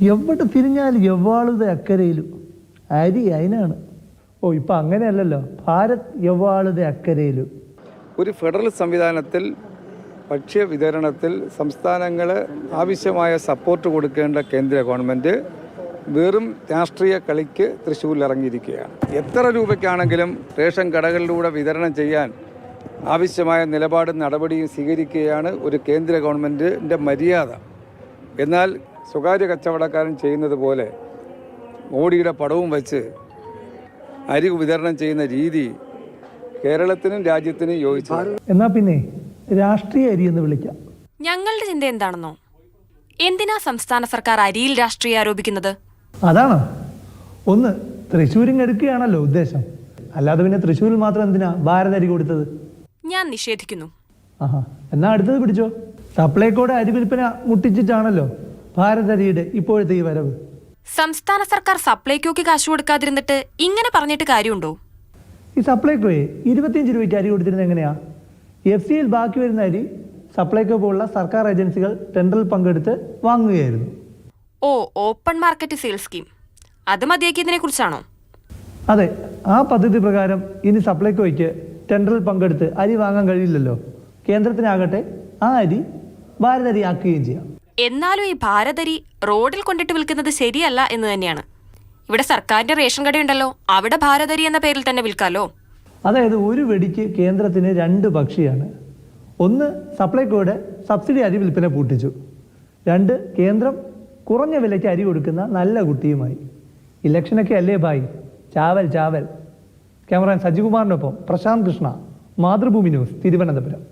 എവിടെ തിരിഞ്ഞാലും എവ്വാളുത് അക്കരയിലും അരി അതിനാണ്. ഓ ഇപ്പം അങ്ങനെയല്ലല്ലോ, ഭാരത് എവ്വാളുത് അക്കരയിലും. ഒരു ഫെഡറൽ സംവിധാനത്തിൽ ഭക്ഷ്യ വിതരണത്തിൽ സംസ്ഥാനങ്ങൾ ആവശ്യമായ സപ്പോർട്ട് കൊടുക്കേണ്ട കേന്ദ്ര ഗവൺമെൻറ് വെറും രാഷ്ട്രീയ കളിക്ക് തൃശ്ശൂരിൽ ഇറങ്ങിയിരിക്കുകയാണ്. എത്ര രൂപയ്ക്കാണെങ്കിലും റേഷൻ കടകളിലൂടെ വിതരണം ചെയ്യാൻ ആവശ്യമായ നിലപാടും നടപടിയും സ്വീകരിക്കുകയാണ് ഒരു കേന്ദ്ര ഗവൺമെൻറ്റിൻ്റെ മര്യാദ. എന്നാൽ സ്വകാര്യ കച്ചവടക്കാരൻ ചെയ്യുന്നത് പോലെ മോഡിയുടെ പടവും വച്ച് അരി വിതരണം ചെയ്യുന്ന രീതി കേരളത്തിനും രാജ്യത്തിനും യോജിച്ചത്. എന്നാ പിന്നെ രാഷ്ട്രീയ അരി എന്ന് വിളിക്കാം. ഞങ്ങളുടെ ചിന്ത എന്താണെന്നോ, എന്തിനാ സംസ്ഥാന സർക്കാർ അരിയിൽ രാഷ്ട്രീയം ആരോപിക്കുന്നത്? അതാണ് ഒന്ന്, തൃശ്ശൂരിങ് എടുക്കുകയാണല്ലോ ഉദ്ദേശം. അല്ലാതെ പിന്നെ തൃശ്ശൂരിൽ മാത്രം എന്തിനാ ഭാരത് അരി കൊടുത്തത്? ഞാൻ നിഷേധിക്കുന്നു. ആഹാ, എന്നാ അടുത്തത് പിടിച്ചോ. സപ്ലൈകോടെ അരി വിൽപ്പന മുട്ടിച്ചിട്ടാണല്ലോ ഭാരത് അരിയുടെ ഇപ്പോഴത്തെ ഈ വരവ്. സംസ്ഥാന സർക്കാർ സപ്ലൈകോക്ക് കാശ് കൊടുക്കാതിരുന്നിട്ട് ഇങ്ങനെ പറഞ്ഞിട്ട് കാര്യമുണ്ടോ? ഈ സപ്ലൈകോയെ 25 രൂപയ്ക്ക് അരി കൊടുത്തിരുന്നത് എങ്ങനെയാ? FCയിൽ ബാക്കി വരുന്ന അരി സപ്ലൈകോ പോലുള്ള സർക്കാർ ഏജൻസികൾ ടെൻഡറിൽ പങ്കെടുത്ത് വാങ്ങുകയായിരുന്നു. ഓ, ഓപ്പൺ മാർക്കറ്റ് സെയിൽ സ്കീം, അത് മതിയാക്കിയതിനെ കുറിച്ചാണോ? അതെ, ആ പദ്ധതി പ്രകാരം ഇനി സപ്ലൈകോയ്ക്ക് ടെൻഡറിൽ പങ്കെടുത്ത് അരി വാങ്ങാൻ കഴിയില്ലല്ലോ. കേന്ദ്രത്തിനാകട്ടെ ആ അരി ഭാരത് അരി ആക്കുകയും ചെയ്യാം. എന്നാലും ഈ ഭാരതരി റോഡിൽ കൊണ്ടിട്ട് വിൽക്കുന്നത് ശരിയല്ല എന്ന് തന്നെയാണ്. ഇവിടെ സർക്കാരിന്റെ റേഷൻ കടയുണ്ടല്ലോ, അവിടെ ഭാരതരി എന്ന പേരിൽ തന്നെ വിൽക്കാലോ. അതായത് ഒരു വെടിക്ക് കേന്ദ്രത്തിന് 2 പക്ഷിയാണ്. ഒന്ന്, സപ്ലൈകോയുടെ സബ്സിഡി അരി വിൽപ്പന പൂട്ടിച്ചു. 2, കേന്ദ്രം കുറഞ്ഞ വിലയ്ക്ക് അരി കൊടുക്കുന്ന നല്ല കുട്ടിയുമായി. ഇലക്ഷനൊക്കെ അല്ലേ ഭായ്, ചാവൽ ചാവൽ. ക്യാമറാൻ സജികുമാറിനൊപ്പം പ്രശാന്ത് കൃഷ്ണ, മാതൃഭൂമി ന്യൂസ്, തിരുവനന്തപുരം.